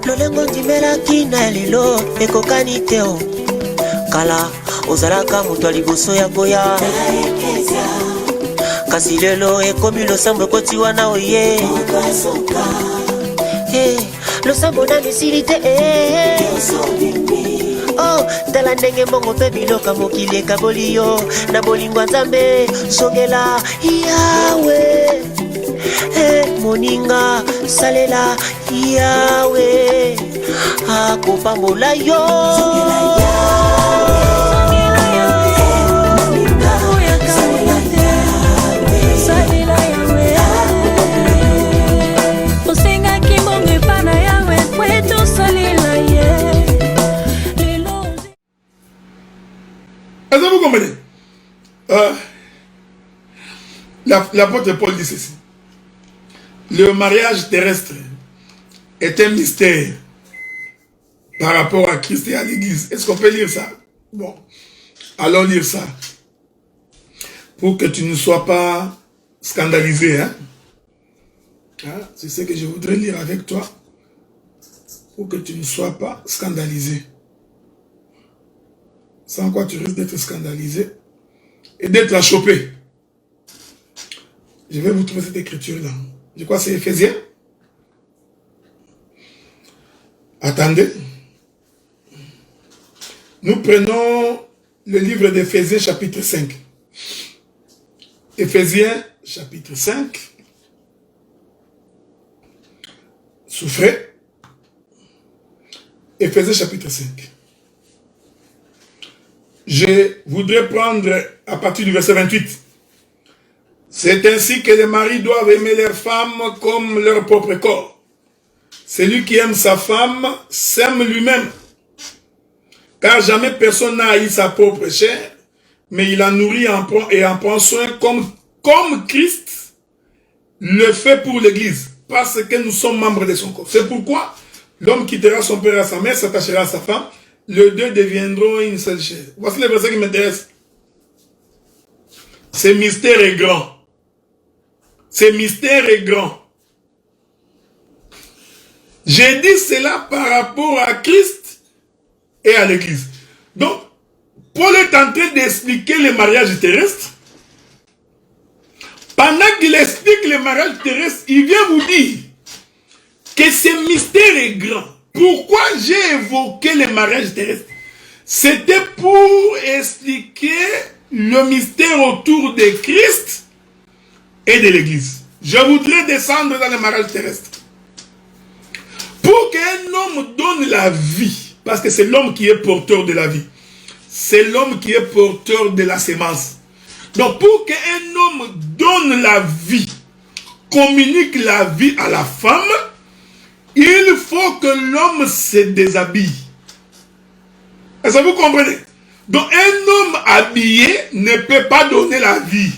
Lolengo ndimelaki na lelo ekokani teo. Kala ozalaka moto liboso ya boya. Kasi lelo ekomi losambo kotiwa na oye. Losambo na misilite oh, tala ndenge mongo pe biloka mokili ekaboli yo. Na bolingwa nzambe songela Yawe. Moninga salela Yawe. Akopambola yo. Songela Est-ce que vous comprenez? L'apôtre Paul dit ceci. Le mariage terrestre est un mystère par rapport à Christ et à l'Église. Est-ce qu'on peut lire ça? Bon, allons lire ça. Pour que tu ne sois pas scandalisé. Hein? C'est ce que je voudrais lire avec toi. Pour que tu ne sois pas scandalisé. Sans quoi tu risques d'être scandalisé et d'être achoppé. Je vais vous trouver cette écriture-là. Je crois que c'est Éphésiens. Attendez. Nous prenons le livre d'Éphésiens chapitre 5. Éphésiens chapitre 5. Souffrez. Éphésiens chapitre 5. Je voudrais prendre à partir du verset 28. C'est ainsi que les maris doivent aimer leurs femmes comme leur propre corps. Celui qui aime sa femme s'aime lui-même. Car jamais personne n'a haï sa propre chair, mais il la nourrit et en prend soin comme Christ le fait pour l'Église, parce que nous sommes membres de son corps. C'est pourquoi l'homme quittera son père et sa mère, s'attachera à sa femme, les deux deviendront une seule chair. Voici le verset qui m'intéresse. Ce mystère est grand. Ce mystère est grand. J'ai dit cela par rapport à Christ et à l'Église. Donc, Paul est en train d'expliquer le mariage terrestre. Pendant qu'il explique le mariage terrestre, il vient vous dire que ce mystère est grand. Pourquoi j'ai évoqué le mariage terrestre? C'était pour expliquer le mystère autour de Christ et de l'Église. Je voudrais descendre dans le mariage terrestre. Pour qu'un homme donne la vie, parce que c'est l'homme qui est porteur de la vie, c'est l'homme qui est porteur de la sémence. Donc pour qu'un homme donne la vie, communique la vie à la femme, il faut que l'homme se déshabille. Est-ce que vous comprenez? Donc un homme habillé ne peut pas donner la vie.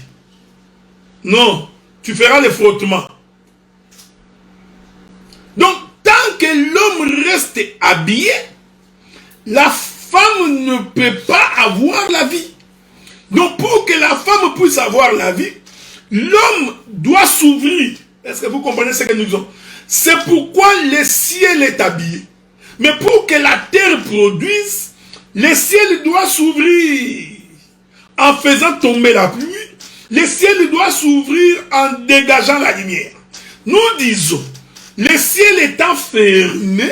Non, tu feras le frottement. Donc tant que l'homme reste habillé, la femme ne peut pas avoir la vie. Donc pour que la femme puisse avoir la vie, l'homme doit s'ouvrir. Est-ce que vous comprenez ce que nous disons? C'est pourquoi le ciel est habillé. Mais pour que la terre produise, le ciel doit s'ouvrir en faisant tomber la pluie. Le ciel doit s'ouvrir en dégageant la lumière. Nous disons, le ciel étant fermé,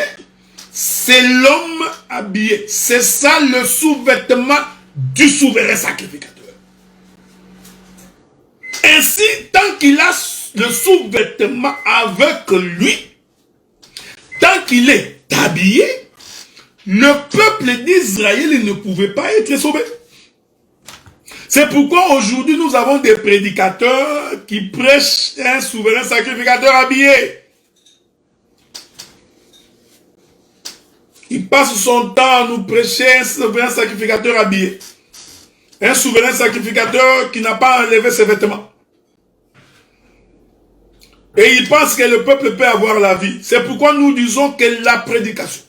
c'est l'homme habillé. C'est ça le sous-vêtement du souverain sacrificateur. Ainsi, tant qu'il a le sous-vêtement avec lui, tant qu'il est habillé, le peuple d'Israël ne pouvait pas être sauvé. C'est pourquoi aujourd'hui nous avons des prédicateurs qui prêchent un souverain sacrificateur habillé. Il passe son temps à nous prêcher un souverain sacrificateur habillé. Un souverain sacrificateur qui n'a pas enlevé ses vêtements. Et il pense que le peuple peut avoir la vie. C'est pourquoi nous disons que la prédication,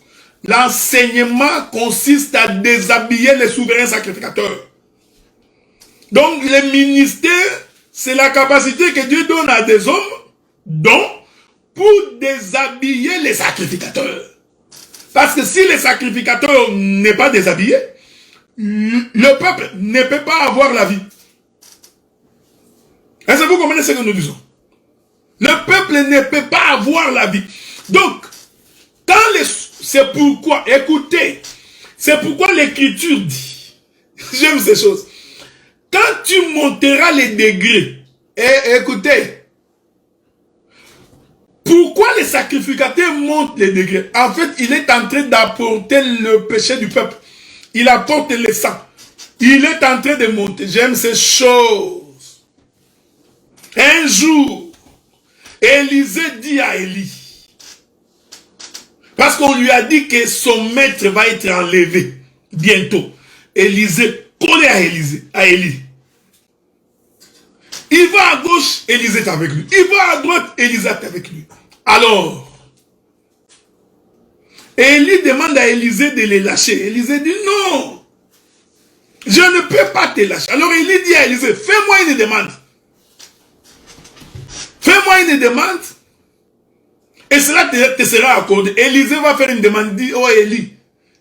l'enseignement consiste à déshabiller les souverains sacrificateurs. Donc le ministère, c'est la capacité que Dieu donne à des hommes, dont pour déshabiller les sacrificateurs. Parce que si le sacrificateur n'est pas déshabillé, le peuple ne peut pas avoir la vie. Est-ce que vous comprenez ce que nous disons? Le peuple ne peut pas avoir la vie. Donc, c'est pourquoi, écoutez, c'est pourquoi l'Écriture dit, j'aime ces choses, quand tu monteras les degrés, et écoutez, pourquoi les sacrificateurs montent les degrés? En fait, il est en train d'apporter le péché du peuple. Il apporte le sang. Il est en train de monter. J'aime ces choses. Un jour, Élisée dit à Élie, parce qu'on lui a dit que son maître va être enlevé bientôt. Élisée connaît à Élie. Il va à gauche, Élisée est avec lui. Il va à droite, Élisée est avec lui. Alors, Élie demande à Élisée de les lâcher. Élisée dit non, je ne peux pas te lâcher. Alors Élie dit à Élisée, fais-moi une demande. Fais-moi une demande et cela te sera accordé. Élisée va faire une demande, dit, oh Élie,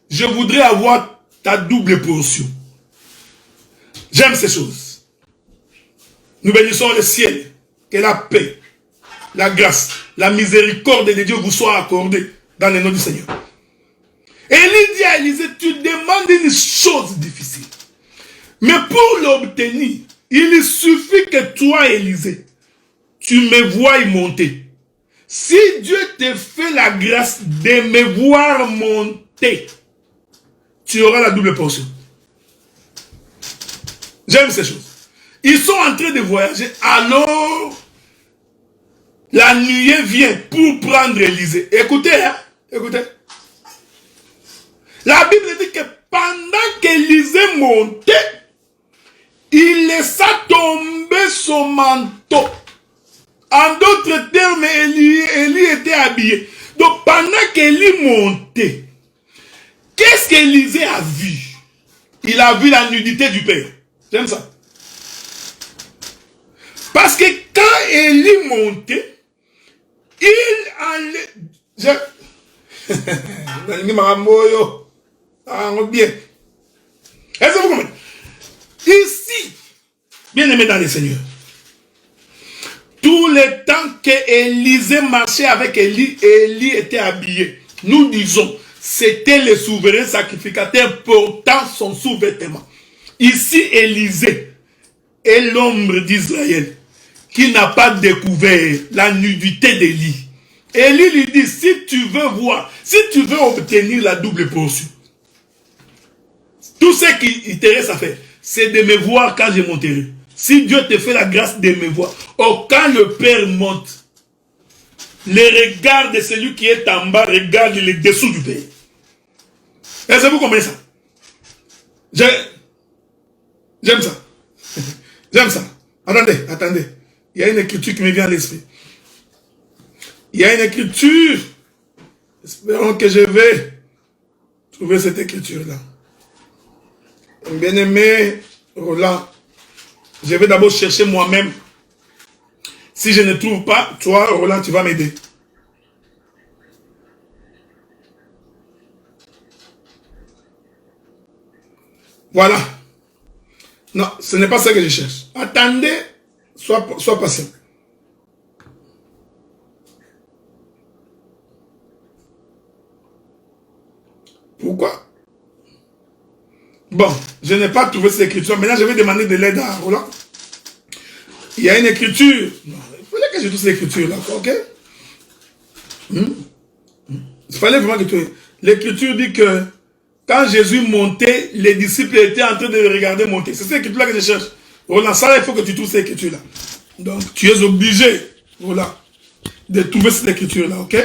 je voudrais avoir ta double portion. J'aime ces choses. Nous bénissons le ciel, que la paix, la grâce, la miséricorde de Dieu vous soit accordée dans le nom du Seigneur. Élie dit à Élisée, tu demandes une chose difficile. Mais pour l'obtenir, il suffit que toi, Élisée, tu me vois monter. Si Dieu te fait la grâce de me voir monter, tu auras la double portion. J'aime ces choses. Ils sont en train de voyager, alors la nuée vient pour prendre Élisée. Écoutez, hein, écoutez. La Bible dit que pendant qu'Élisée montait, il laissa tomber son manteau. En d'autres termes, Élie était habillé. Donc pendant qu'Élie montait, qu'est-ce qu'Élisée a vu? Il a vu la nudité du Père. J'aime ça. Parce que quand Élie montait, il allait... Bien. Est-ce que vous comprenez? Ici, bien aimé dans le Seigneur, tout le temps que Élisée marchait avec Élie, Élie était habillé. Nous disons, c'était le souverain sacrificateur portant son sous-vêtement. Ici, Élisée est l'ombre d'Israël qui n'a pas découvert la nudité d'Élie. Élie lui dit, si tu veux voir, si tu veux obtenir la double portion, tout ce qui te reste à faire, c'est de me voir quand je monterai. Si Dieu te fait la grâce de me voir, quand le Père monte, le regard de celui qui est en bas regarde le dessous du Père. Est-ce que vous comprenez ça? J'aime ça. J'aime ça. Attendez. Il y a une écriture qui me vient à l'esprit. Il y a une écriture. Espérons que je vais trouver cette écriture-là. Bien-aimé Roland, je vais d'abord chercher moi-même. Si je ne trouve pas, toi, Roland, tu vas m'aider. Voilà. Non, ce n'est pas ça que je cherche. Attendez, sois patient. Pourquoi? Bon, je n'ai pas trouvé cette écriture. Maintenant, je vais demander de l'aide à Roland. Il y a une écriture. Non, il fallait que je trouve cette écriture-là, ok? Il fallait vraiment que tu... L'écriture dit que quand Jésus montait, les disciples étaient en train de le regarder monter. C'est cette écriture-là que je cherche. Roland, ça, il faut que tu trouves cette écriture-là. Donc, tu es obligé, Roland, de trouver cette écriture-là, ok?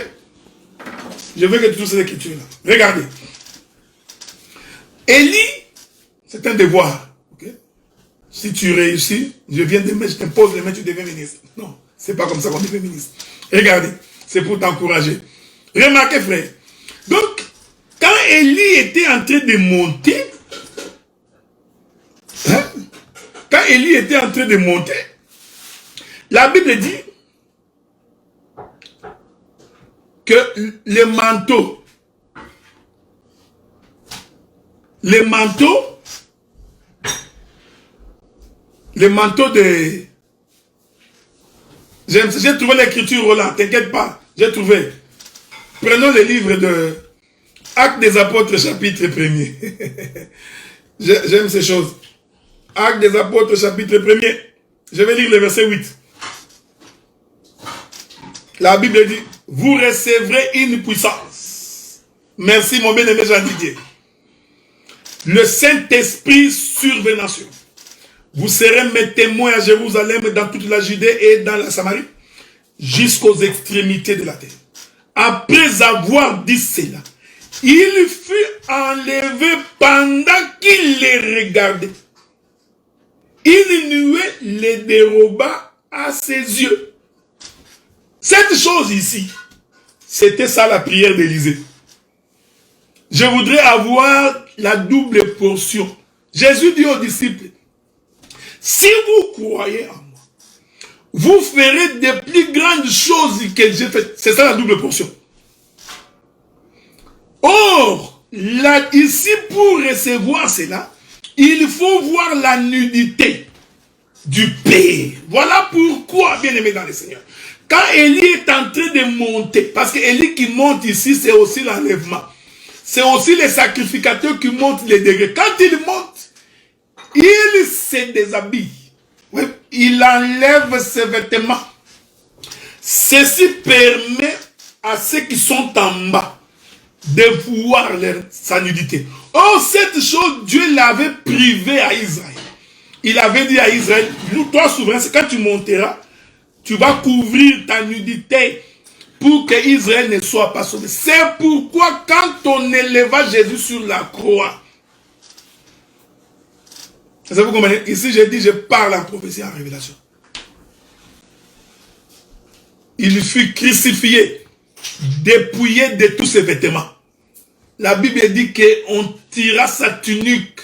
Je veux que tu trouves cette écriture-là. Regardez. Élie, c'est un devoir. Okay? Si tu réussis, je t'impose les mains, tu deviens ministre. Non, c'est pas comme ça qu'on devient ministre. Regardez, c'est pour t'encourager. Remarquez, frère. Donc, quand Élie était en train de monter, quand Élie était en train de monter, la Bible dit que le manteau les manteaux de... J'ai trouvé l'écriture, Roland, t'inquiète pas, j'ai trouvé. Prenons le livre de Actes des Apôtres, chapitre 1er. J'aime ces choses. Actes des Apôtres, chapitre 1er. Je vais lire le verset 8. La Bible dit, vous recevrez une puissance. Merci mon bien-aimé Jean-Didier. Le Saint-Esprit survenant sur vous. Vous serez mes témoins à Jérusalem, dans toute la Judée et dans la Samarie, jusqu'aux extrémités de la terre. Après avoir dit cela, il fut enlevé pendant qu'il les regardait. Une nuée les déroba à ses yeux. Cette chose ici, c'était ça la prière d'Élisée. Je voudrais avoir la double portion. Jésus dit aux disciples, si vous croyez en moi, vous ferez des plus grandes choses que j'ai faites. C'est ça la double portion. Or, là, ici, pour recevoir cela, il faut voir la nudité du Père. Voilà pourquoi, bien aimé dans le Seigneur, quand Élie est en train de monter, parce que Élie qui monte ici, c'est aussi l'enlèvement. C'est aussi les sacrificateurs qui montent les degrés. Quand il monte, il se déshabille. Oui, il enlève ses vêtements. Ceci permet à ceux qui sont en bas de voir sa nudité. Or, cette chose, Dieu l'avait privé à Israël. Il avait dit à Israël, toi souverain, c'est quand tu monteras, tu vas couvrir ta nudité pour que Israël ne soit pas sauvé. C'est pourquoi quand on éleva Jésus sur la croix, vous comprenez? Ici, j'ai dit, je parle en prophétie, en révélation. Il fut crucifié, dépouillé de tous ses vêtements. La Bible dit qu'on tira sa tunique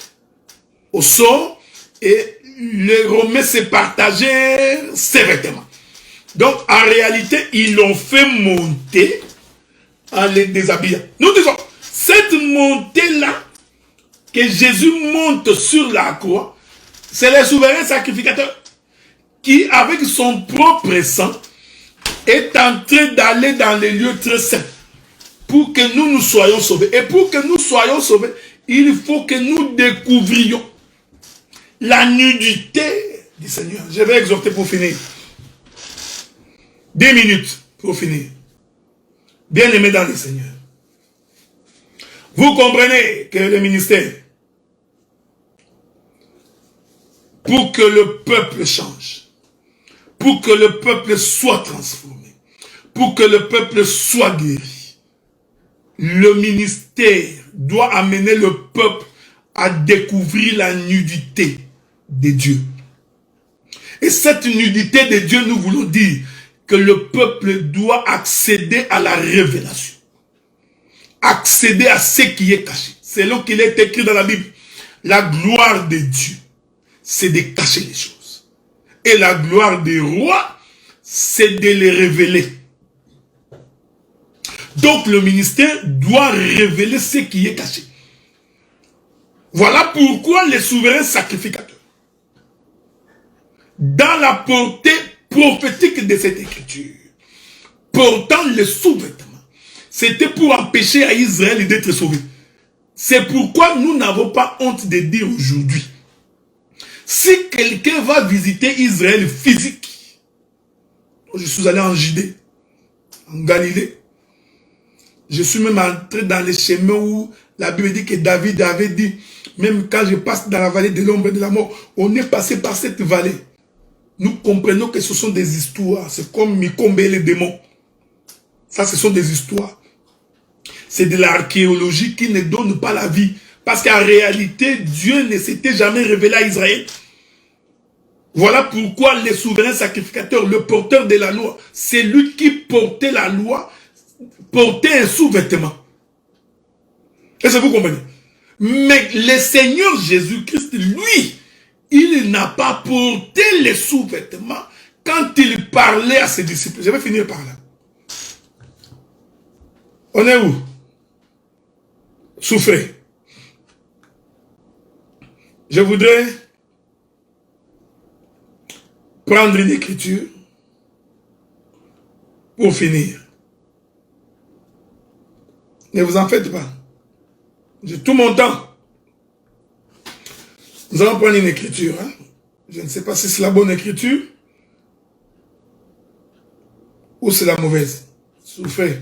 au sort et les Romains se partageaient ses vêtements. Donc, en réalité, ils l'ont fait monter en les déshabillant. Nous disons, cette montée-là, que Jésus monte sur la croix, c'est le souverain sacrificateur qui, avec son propre sang, est en train d'aller dans les lieux très saints pour que nous soyons sauvés. Et pour que nous soyons sauvés, il faut que nous découvrions la nudité du Seigneur. Je vais exhorter pour finir. 2 minutes pour finir. Bien-aimés dans le Seigneur. Vous comprenez que le ministère, pour que le peuple change, pour que le peuple soit transformé, pour que le peuple soit guéri, le ministère doit amener le peuple à découvrir la nudité de Dieu. Et cette nudité de Dieu, nous voulons dire que le peuple doit accéder à la révélation. Accéder à ce qui est caché. Selon qu'il est écrit dans la Bible, la gloire de Dieu, c'est de cacher les choses. Et la gloire des rois, c'est de les révéler. Donc le ministère doit révéler ce qui est caché. Voilà pourquoi les souverains sacrificateurs, dans la portée prophétique de cette écriture, portant les sous-vêtements, c'était pour empêcher à Israël d'être sauvé. C'est pourquoi nous n'avons pas honte de dire aujourd'hui, si quelqu'un va visiter Israël physique, je suis allé en Judée, en Galilée, je suis même entré dans les chemins où la Bible dit que David avait dit, même quand je passe dans la vallée de l'ombre et de la mort, on est passé par cette vallée. Nous comprenons que ce sont des histoires. C'est comme Mikombe et les démons. Ça, ce sont des histoires. C'est de l'archéologie qui ne donne pas la vie. Parce qu'en réalité, Dieu ne s'était jamais révélé à Israël. Voilà pourquoi les souverains sacrificateurs, le porteur de la loi, c'est lui qui portait la loi, portait un sous-vêtement. Est-ce que vous comprenez? Mais le Seigneur Jésus-Christ, lui, il n'a pas porté les sous-vêtements quand il parlait à ses disciples. Je vais finir par là. On est où? Souffrez. Je voudrais prendre une écriture pour finir. Ne vous en faites pas. J'ai tout mon temps. Nous allons prendre une écriture. Hein? Je ne sais pas si c'est la bonne écriture ou c'est la mauvaise. Souffrez.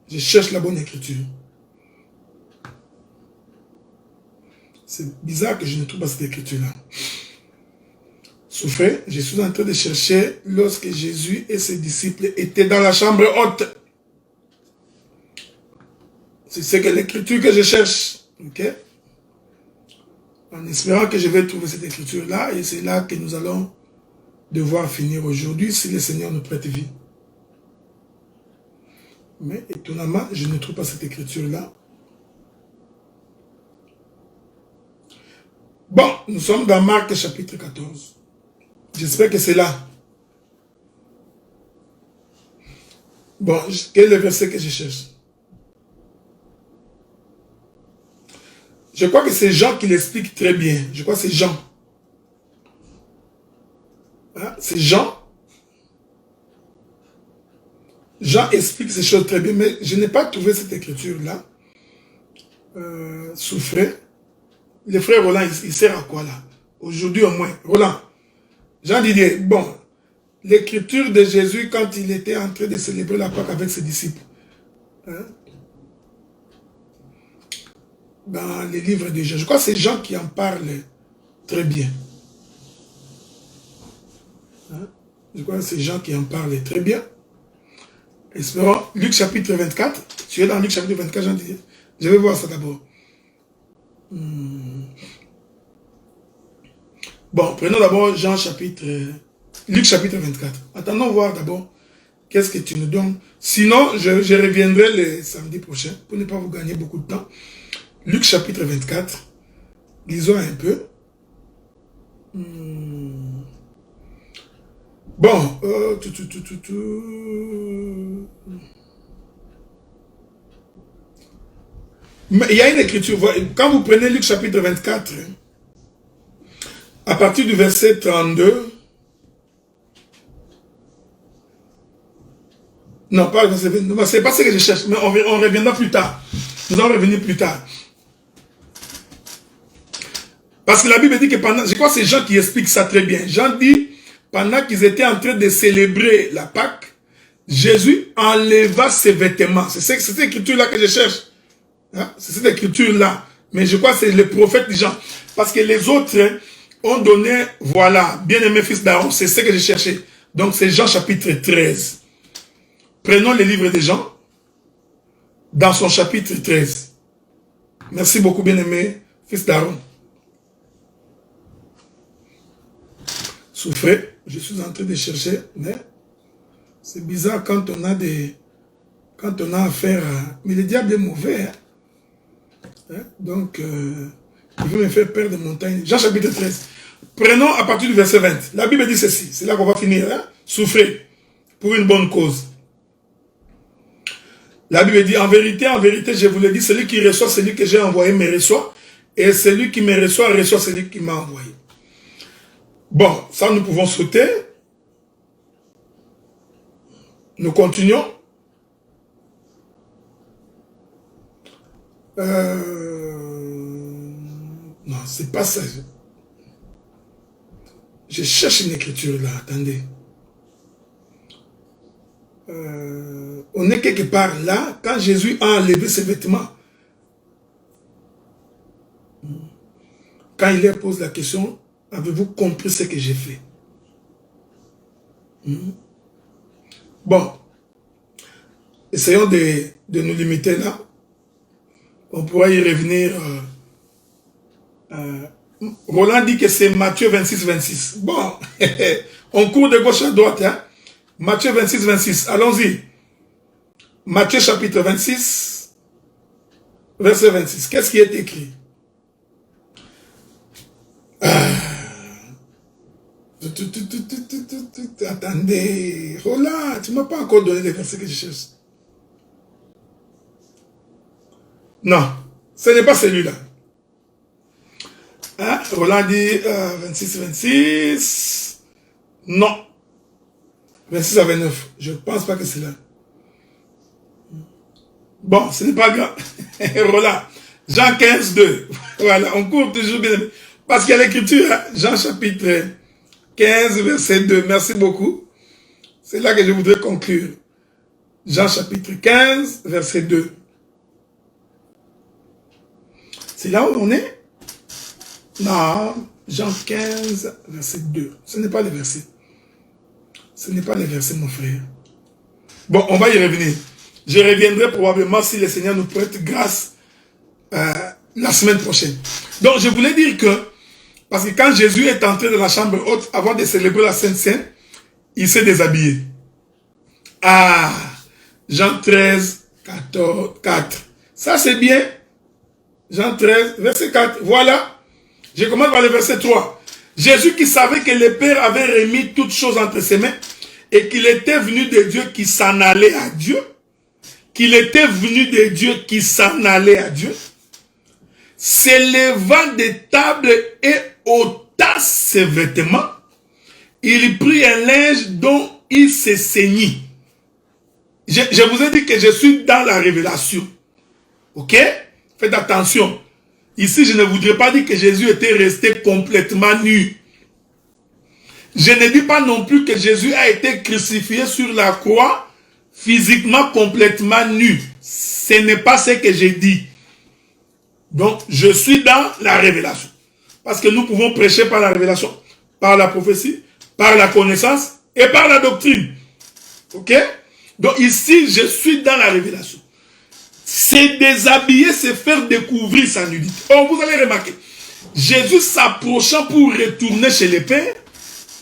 Je cherche la bonne écriture. C'est bizarre que je ne trouve pas cette écriture-là. Souffrez. Je suis en train de chercher lorsque Jésus et ses disciples étaient dans la chambre haute. C'est que l'écriture que je cherche. Ok? En espérant que je vais trouver cette écriture-là. Et c'est là que nous allons devoir finir aujourd'hui si le Seigneur nous prête vie. Mais étonnamment, je ne trouve pas cette écriture-là. Bon, nous sommes dans Marc chapitre 14. J'espère que c'est là. Bon, quel est le verset que je cherche? Je crois que c'est Jean qui l'explique très bien. Je crois que c'est Jean. Hein? C'est Jean. Jean explique ces choses très bien, mais je n'ai pas trouvé cette écriture-là. Souffrez. Le frère Roland, il sert à quoi là? Aujourd'hui au moins. Roland. Jean Didier, bon, l'écriture de Jésus quand il était en train de célébrer la Pâque avec ses disciples. Hein? Dans les livres de Jean. Je crois que c'est Jean qui en parle très bien. Hein? Je crois que c'est Jean qui en parle très bien. Espérons, Luc chapitre 24. Tu es dans Luc chapitre 24, Jean Didier. Je vais voir ça d'abord. Bon, prenons d'abord Luc chapitre 24. Attendons voir d'abord qu'est-ce que tu nous donnes. Sinon, je reviendrai le samedi prochain pour ne pas vous gagner beaucoup de temps. Luc chapitre 24. Lisons un peu. Bon, mais il y a une écriture. Quand vous prenez Luc chapitre 24, à partir du verset 32, non, pas le verset 22, c'est pas ce que je cherche, mais on reviendra plus tard. Nous allons revenir plus tard. Parce que la Bible dit que pendant, je crois que c'est Jean qui explique ça très bien. Jean dit, pendant qu'ils étaient en train de célébrer la Pâque, Jésus enleva ses vêtements. C'est cette écriture-là que je cherche. Hein? C'est cette écriture-là. Mais je crois que c'est le prophète Jean. Parce que les autres ont donné, voilà, bien-aimé fils d'Aaron, c'est ce que je cherchais. Donc c'est Jean chapitre 13. Prenons le livre de Jean, dans son chapitre 13. Merci beaucoup, bien-aimé fils d'Aaron. Souffrez, je suis en train de chercher, mais c'est bizarre quand on a affaire à... Mais le diable est mauvais. Hein? Donc, il veut me faire perdre mon temps. Jean chapitre 13. Prenons à partir du verset 20. La Bible dit ceci, c'est là qu'on va finir. Hein? Souffrez pour une bonne cause. La Bible dit, en vérité, je vous le dis, celui qui reçoit celui que j'ai envoyé me reçoit, et celui qui me reçoit celui qui m'a envoyé. Bon, ça nous pouvons sauter. Nous continuons. Non, c'est pas ça. Je cherche une écriture là, attendez. On est quelque part là, quand Jésus a enlevé ses vêtements. Quand il leur pose la question, avez-vous compris ce que j'ai fait? Bon, essayons de nous limiter là. On pourra y revenir. Roland dit que c'est Matthieu 26, 26. Bon, on court de gauche à droite. Hein? Matthieu 26, 26. Allons-y. Matthieu chapitre 26, verset 26. Qu'est-ce qui est écrit? Attendez. Roland, tu ne m'as pas encore donné les versets que je cherche. Non, ce n'est pas celui-là. Hein? Roland dit 26. Non. 26 à 29. Je ne pense pas que c'est là. Bon, ce n'est pas grave. Roland. Jean 15, 2. Voilà, on court toujours bien. Parce qu'il y a l'écriture, hein? Jean chapitre 15, verset 2. Merci beaucoup. C'est là que je voudrais conclure. Jean chapitre 15, verset 2. C'est là où on est? Non, Jean 15, verset 2. Ce n'est pas le verset. Ce n'est pas le verset, mon frère. Bon, on va y revenir. Je reviendrai probablement si le Seigneur nous prête grâce la semaine prochaine. Donc, je voulais dire que, parce que quand Jésus est entré dans la chambre haute, avant de célébrer la Sainte Seine, il s'est déshabillé. Ah, Jean 13, 4. Ça, c'est bien. Jean 13, verset 4. Voilà. Je commence par le verset 3. Jésus qui savait que le Père avait remis toutes choses entre ses mains et qu'il était venu de Dieu qui s'en allait à Dieu. Qu'il était venu de Dieu qui s'en allait à Dieu. S'élevant des tables et ôta ses vêtements, il prit un linge dont il se ceignit. Je vous ai dit que je suis dans la révélation. Ok? Faites attention. Ici, je ne voudrais pas dire que Jésus était resté complètement nu. Je ne dis pas non plus que Jésus a été crucifié sur la croix, physiquement complètement nu. Ce n'est pas ce que j'ai dit. Donc, je suis dans la révélation. Parce que nous pouvons prêcher par la révélation, par la prophétie, par la connaissance et par la doctrine. Ok? Donc ici, je suis dans la révélation. Se déshabiller, c'est faire découvrir sa nudité. Oh, vous allez remarquer. Jésus s'approchant pour retourner chez le Père,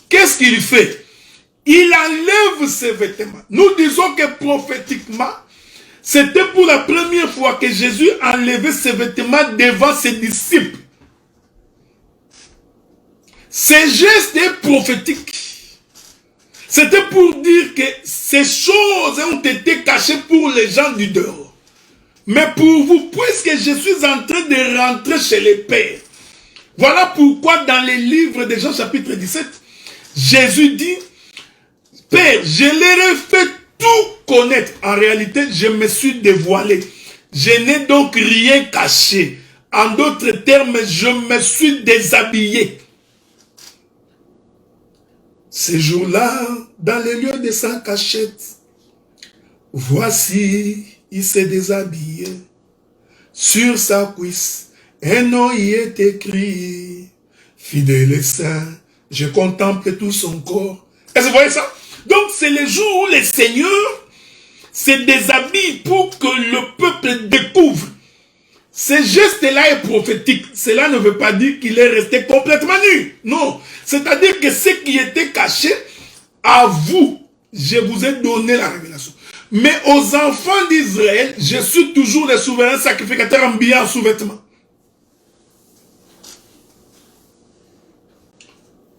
qu'est-ce qu'il fait? Il enlève ses vêtements. Nous disons que prophétiquement, c'était pour la première fois que Jésus enlevait ses vêtements devant ses disciples. Ce geste est prophétique. C'était pour dire que ces choses ont été cachées pour les gens du dehors. Mais pour vous, puisque je suis en train de rentrer chez les pères, voilà pourquoi dans les livres de Jean chapitre 17, Jésus dit, Père, je leur ai fait tout connaître. En réalité, je me suis dévoilé. Je n'ai donc rien caché. En d'autres termes, je me suis déshabillé. Ces jours-là, dans les lieux de sa cachette, voici, il s'est déshabillé. Sur sa cuisse, un nom y est écrit. Fidèle et saint, je contemple tout son corps. Est-ce que vous voyez ça? Donc, c'est le jour où le Seigneur se déshabille pour que le peuple découvre. Ce geste-là est prophétique. Cela ne veut pas dire qu'il est resté complètement nu. Non. C'est-à-dire que ce qui était caché, à vous, je vous ai donné la révélation. Mais aux enfants d'Israël, je suis toujours le souverain sacrificateur habillé en sous-vêtements.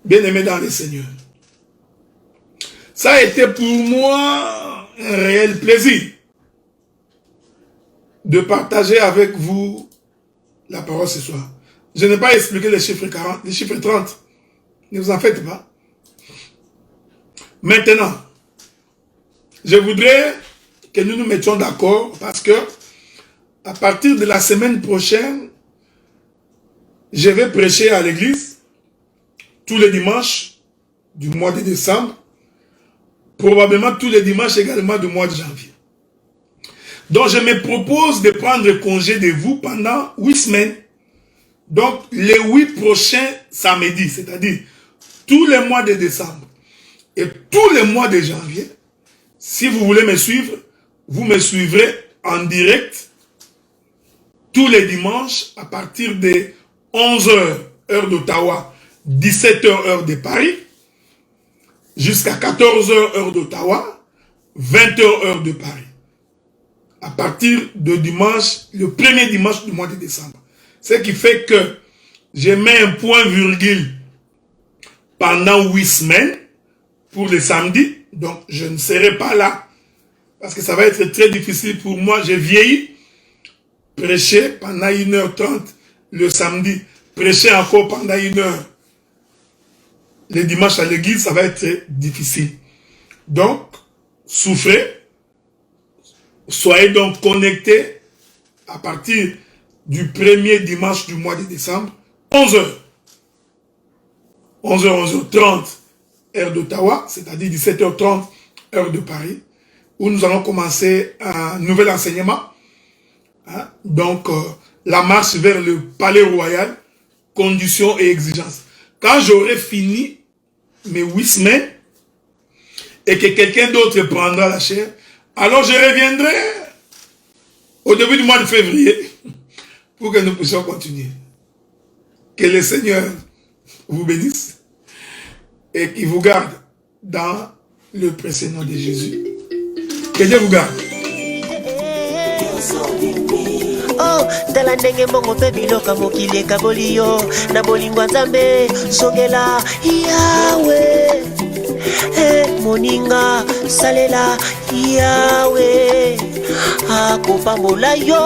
Bien-aimé dans le Seigneur. Ça a été pour moi un réel plaisir de partager avec vous la parole ce soir. Je n'ai pas expliqué les chiffres 40, les chiffres 30. Ne vous en faites pas. Maintenant, je voudrais que nous nous mettions d'accord parce que à partir de la semaine prochaine, je vais prêcher à l'église tous les dimanches du mois de décembre, probablement tous les dimanches également du mois de janvier. Donc je me propose de prendre congé de vous pendant 8 semaines. Donc les 8 prochains samedis, c'est-à-dire tous les mois de décembre et tous les mois de janvier. Si vous voulez me suivre, vous me suivrez en direct tous les dimanches à partir de 11h heure d'Ottawa, 17h heure de Paris, jusqu'à 14h heure d'Ottawa, 20h heure de Paris. À partir de dimanche, le premier dimanche du mois de décembre. Ce qui fait que je mets un point virgule pendant 8 semaines pour le samedi. Donc, je ne serai pas là parce que ça va être très difficile pour moi. J'ai vieilli, prêcher pendant 1h30 le samedi prêcher encore pendant 1 heure. Les dimanches à l'église, ça va être difficile. Donc, souffrez. Soyez donc connectés à partir du premier dimanche du mois de décembre, 11h. 11h, 11h30, heure d'Ottawa, c'est-à-dire 17h30, heure de Paris, où nous allons commencer un nouvel enseignement. Hein? Donc, la marche vers le palais royal, conditions et exigences. Quand j'aurai fini mes 8 semaines, et que quelqu'un d'autre prendra la chair, alors je reviendrai au début du mois de février pour que nous puissions continuer. Que le Seigneur vous bénisse et qu'il vous garde dans le précieux nom de Jésus. Que Dieu vous garde. Oh, tala ndenge mbongo pe biloka mokili ekaboli yo na bolingo nzambe songela Yawe moninga salela Yawe akopambola yo.